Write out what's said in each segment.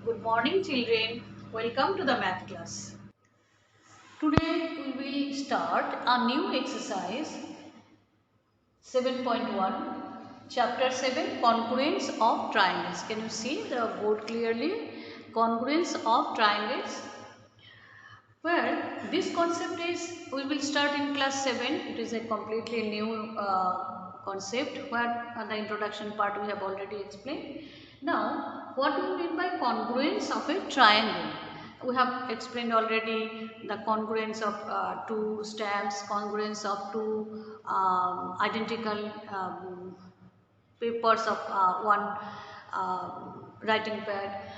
Good morning, children. Welcome to the math class. Today we will start a new exercise 7.1, chapter 7, congruence of triangles. Can you see the board clearly? Congruence of triangles. Well, this concept is, we will start in class 7. It is a completely new concept where the introduction part we have already explained. Now, what do we mean by congruence of a triangle? We have explained already the congruence of two stamps, congruence of two identical papers of one writing pad,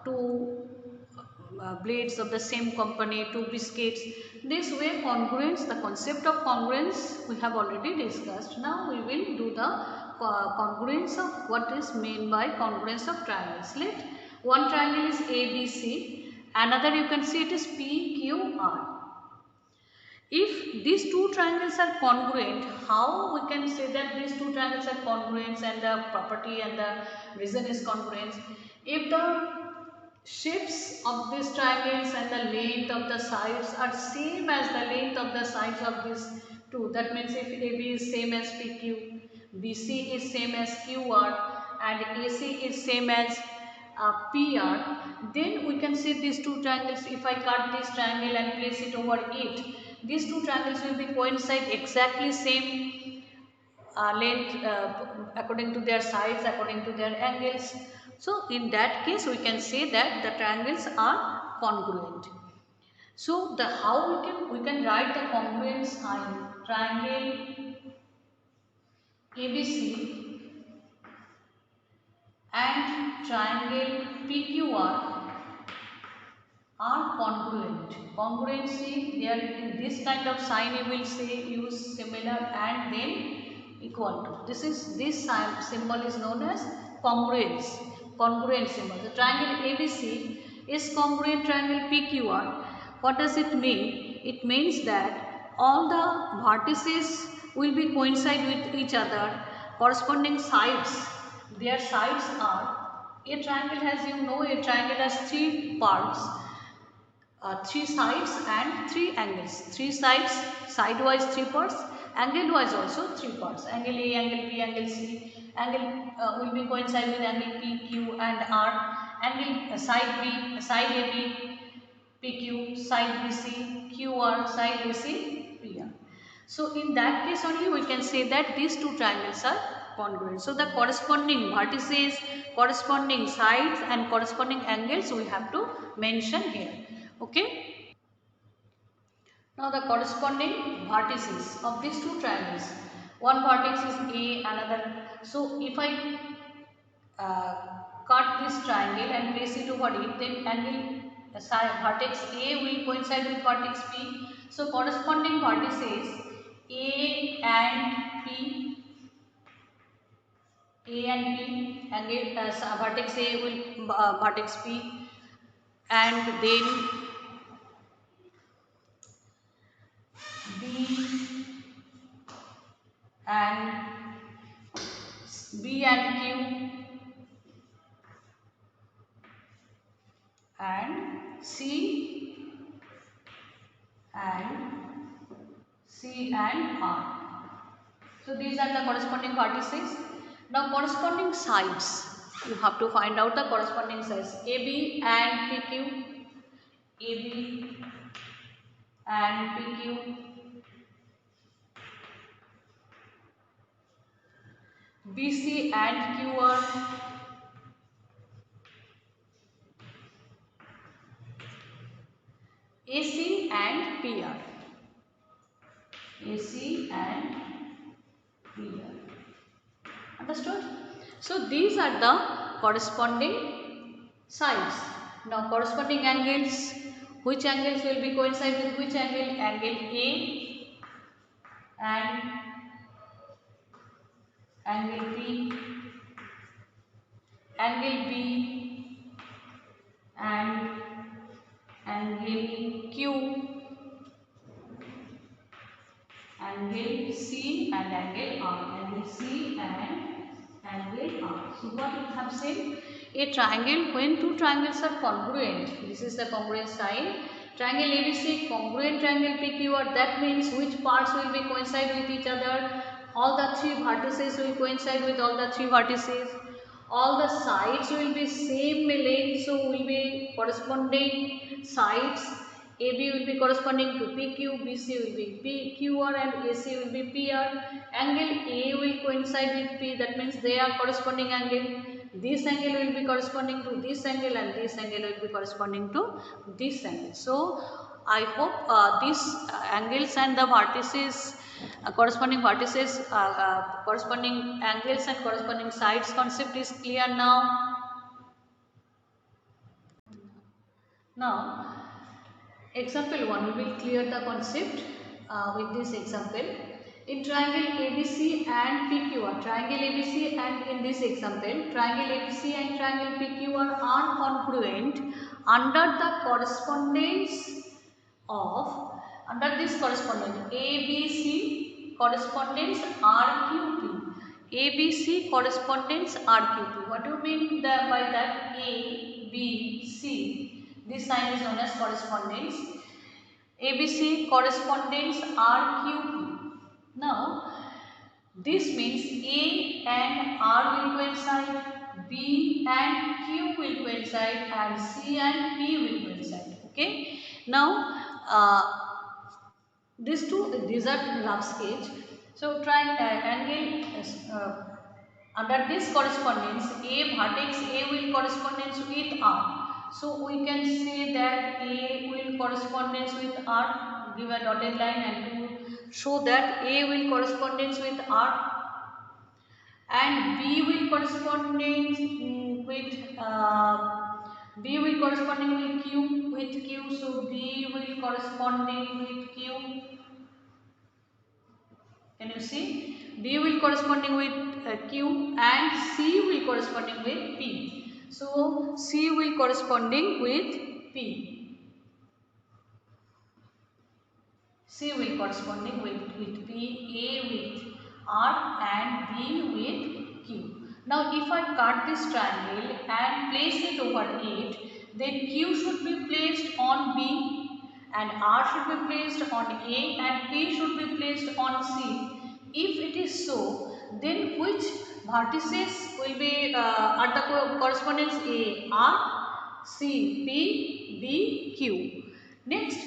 two blades of the same company, two biscuits. This way congruence, the concept of congruence we have already discussed. Now we will do the congruence of what is meant by congruence of triangles. Let one triangle is ABC, another you can see it is PQR. If these two triangles are congruent, how we can say that these two triangles are congruent and the property and the reason is congruence? If the shapes of these triangles and the length of the sides are same as the length of the sides of these two, that means if AB is same as PQ, BC is same as QR and AC is same as PR, then we can see these two triangles. If I cut this triangle and place it over it, these two triangles will be coincide exactly same length according to their sides, according to their angles. So in that case we can say that the triangles are congruent. So the how we can write the congruent sign. Triangle ABC and triangle PQR are congruent. Congruency, there in this kind of sign you will say use similar and then equal to. This symbol is known as congruence. Congruent symbol. The triangle ABC is congruent triangle PQR. What does it mean? It means that all the vertices will be coincide with each other. Corresponding sides, their sides are, a triangle has, you know, a triangle has three parts, three sides and three angles. Three sides, sidewise three parts, angle wise also three parts. Angle A, angle B, angle C. Angle will be coincide with angle P, Q and R. Angle side B, side AB, PQ, side BC, QR, side BC, PR. So in that case only we can say that these two triangles are congruent. So the corresponding vertices, corresponding sides and corresponding angles we have to mention here. Okay. Now the corresponding vertices of these two triangles. One vertex is A, another. So if I cut this triangle and place it over it, then angle vertex A will coincide with vertex P. So corresponding vertices A and P, A and P, angle vertex A will vertex P, and then B and B and Q and C and R. So these are the corresponding vertices. Now corresponding sides. You have to find out the corresponding sides. AB and PQ, AB and PQ, BC and QR, AC and PR. AC and PR. Understood? So these are the corresponding sides. Now corresponding angles. Which angles will be coincide with which angle? Angle A and angle B, angle B and angle Q, angle C and angle R, angle C and angle R. So what we have said, a triangle when two triangles are congruent. This is the congruent sign. Triangle ABC, congruent triangle PQR. That means which parts will be coincide with each other. All the three vertices will coincide with all the three vertices. All the sides will be same length, so will be corresponding sides. AB will be corresponding to PQ, BC will be PQR and AC will be PR. Angle A will coincide with P, that means they are corresponding angle. This angle will be corresponding to this angle and this angle will be corresponding to this angle. So I hope these angles and the vertices, corresponding vertices, corresponding angles and corresponding sides concept is clear now. Now example 1, we will clear the concept with this example. In triangle ABC and PQR, triangle ABC and in this example, triangle ABC and triangle PQR are congruent under the correspondence of, under this correspondence ABC correspondence RQP. ABC correspondence RQP. What do you mean by that? A, B, C. This sign is known as correspondence. ABC correspondence RQP. Now, this means A and R will coincide, B and Q will coincide, and C and P will coincide. Okay. Now, these are rough sketch. So, angle under this correspondence, A vertex A will correspondence with R. So we can say that A will correspondence with R. Give a dotted line and to show that A will correspondence with R and B will correspondence with B will corresponding with Q. So B will corresponding with Q. Can you see? B will corresponding with Q and C will corresponding with P. So C will corresponding with P. C will corresponding with P, A with R and B with Q. Now if I cut this triangle and place it over it, then Q should be placed on B and R should be placed on A and P should be placed on C. If it is so, then which vertices will be at the correspondence A? R, C, P, B, Q. Next,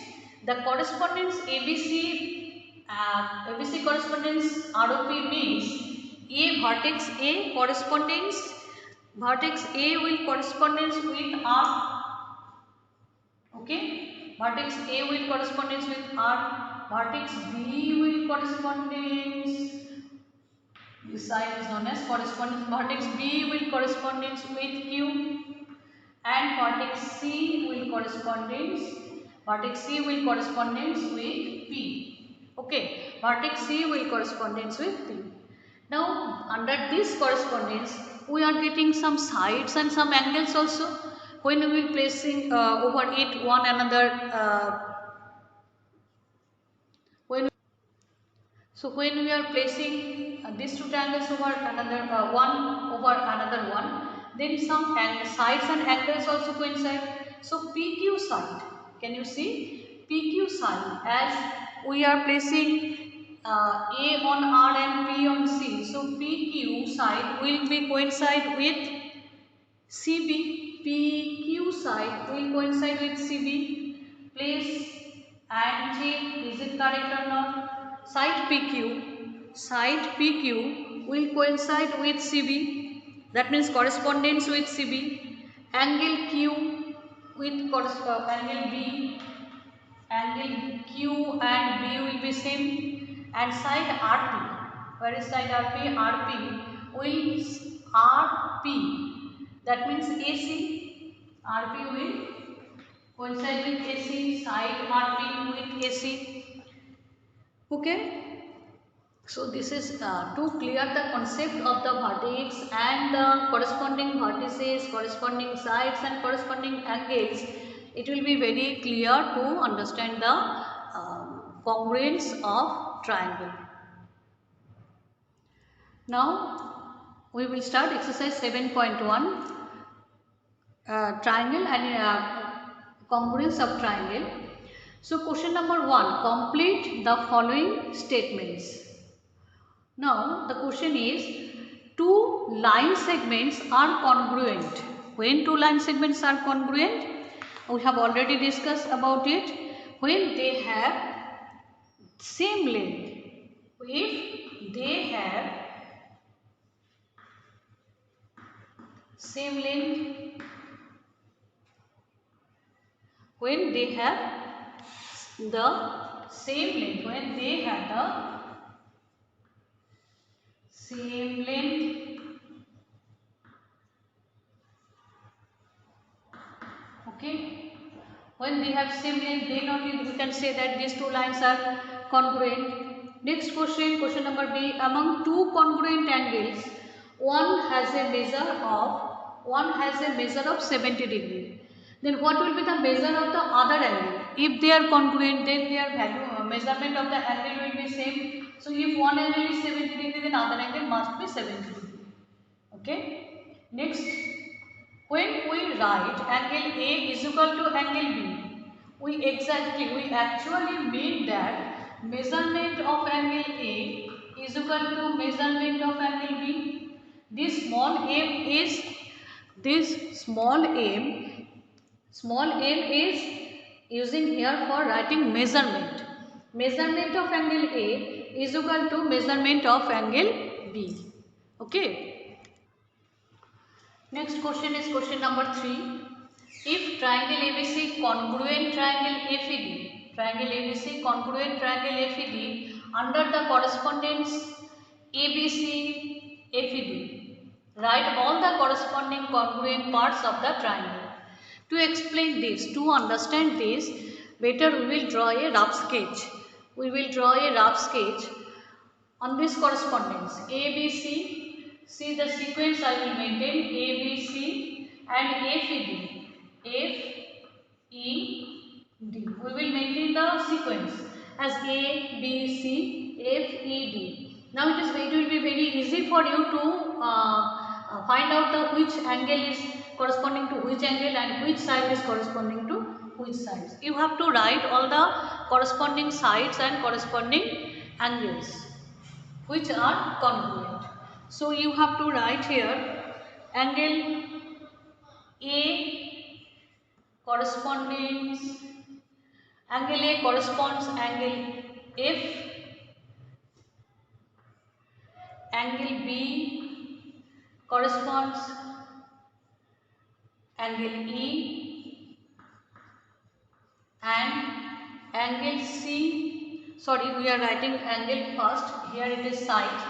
the correspondence ABC correspondence ROP means A vertex A correspondence, vertex A will correspondence with R. Okay, vertex A will correspondence with R, vertex B will correspondence, this side is known as correspondence, vertex B will correspondence with Q and vertex C will correspondence with P. Okay, vertex C will correspondence with P. Now under this correspondence we are getting some sides and some angles also. When we will placing over it one another, when we are placing these two triangles over another one over another one, then some sides and angles also coincide. So PQ side, can you see? PQ side, as we are placing A on R and P on C, so PQ side will be coincide with CB. PQ side will coincide with CB. Place and check is it correct or not. Side PQ will coincide with CB. That means correspondence with CB. Angle Q with angle B. Angle Q and B will be same. And side RP. Where is side RP? RP will RP. That means AC. RP will coincide with AC. Side RP with AC. Okay. So this is to clear the concept of the vertex and the corresponding vertices, corresponding sides and corresponding angles. It will be very clear to understand the congruence of triangle. Now we will start exercise 7.1. triangle and congruence of triangle. So question number 1, complete the following statements. Now the question is, two line segments are congruent. When two line segments are congruent, we have already discussed about it. When they have same length. If they have same length, when they have the same length, when they have the same length, okay, when they have same length, then only we can say that these two lines are congruent. Next question, question number B, among two congruent angles, one has a measure of 70 degree. Then what will be the measure of the other angle? If they are congruent, then their value measurement of the angle will be same. So if one angle is 70 degree, then other angle must be 70 degree. Okay. Next, when we write angle A is equal to angle B, we actually mean that measurement of angle A is equal to measurement of angle B. This small m is using here for writing measurement. Measurement of angle A is equal to measurement of angle B. Okay. Next question is question number 3. If triangle ABC congruent triangle FED under the correspondence ABC FED, write all the corresponding congruent parts of the triangle. To explain this, to understand this, better we will draw a rough sketch. We will draw a rough sketch on this correspondence ABC. See the sequence I will maintain ABC and FED. FED. We will maintain the sequence as A, B, C, F, E, D. Now it will be very easy for you to find out the which angle is corresponding to which angle and which side is corresponding to which sides. You have to write all the corresponding sides and corresponding angles which are congruent. So you have to write here angle A corresponds angle F, angle B corresponds angle E, and angle C. Sorry, we are writing angle first. Here it is side,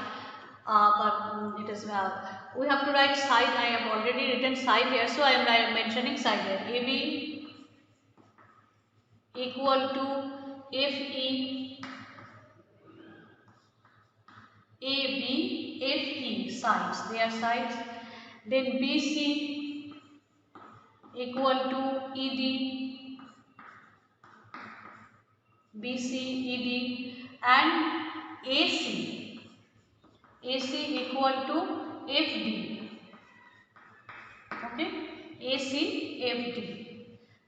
but it is we have to write side. I have already written side here, so I am mentioning side here. AB equal to FE, AB, FE sides. They are sides. Then BC equal to ED, BC, ED, and AC equal to FD. Okay, AC, FD.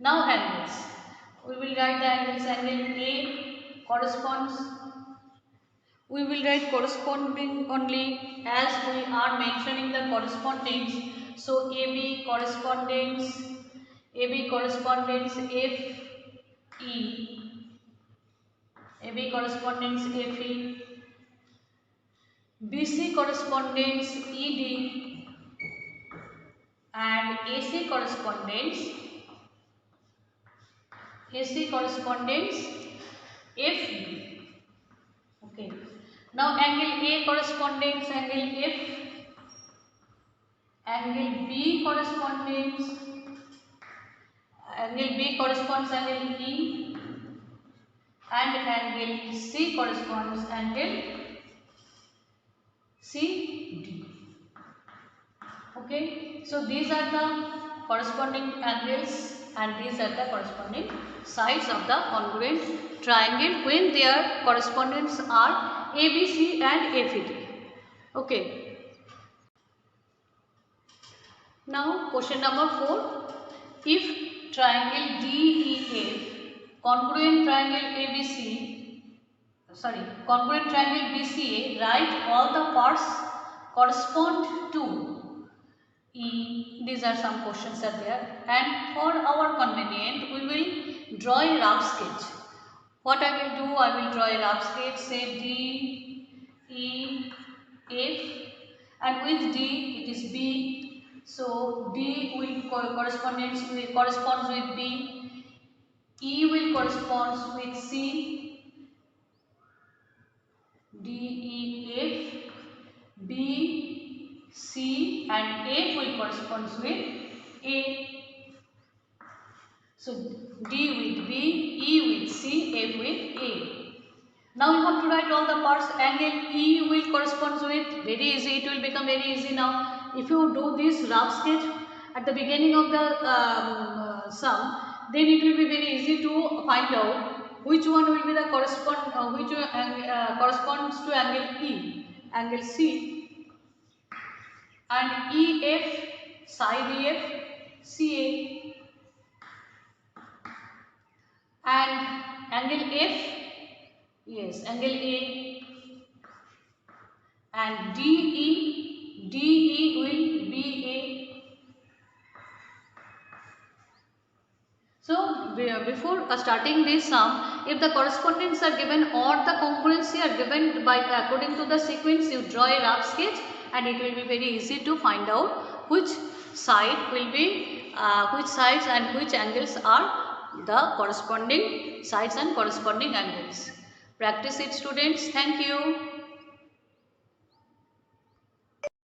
Now angles. We will write the angles. Angle A corresponds. We will write corresponding only as we are mentioning the correspondings. So AB correspondence FE, AB correspondence FE, BC correspondence ED, and AC correspondence FD. Okay. Now angle A correspondence angle F, angle B corresponds angle E, and angle C corresponds angle CD. Okay, so these are the corresponding angles and these are the corresponding sides of the congruent triangle when their correspondents are ABC and FED. Okay. Now question number 4. if triangle DEF, congruent triangle congruent triangle BCA, write all the parts correspond to E. These are some questions are there, and for our convenient we will draw a rough sketch. What I will do, I will draw a rough sketch, say D, E, F, and with D it is B. So D will corresponds with B, E will correspond with C, D, E, F, B, C, and F will correspond with A. So D with B, E with C, F with A. Now you have to write all the parts. Angle E will correspond with, very easy, it will become very easy now. If you do this rough sketch at the beginning of the sum, then it will be very easy to find out which one will be the corresponds to angle E, angle C, and EF, side EF, CA, and angle F, yes, angle A, and DE will be A. So before starting this sum, if the correspondence are given or the congruency are given by according to the sequence, you draw a rough sketch and it will be very easy to find out which side will be which sides and which angles are the corresponding sides and corresponding angles. Practice it, students. Thank you.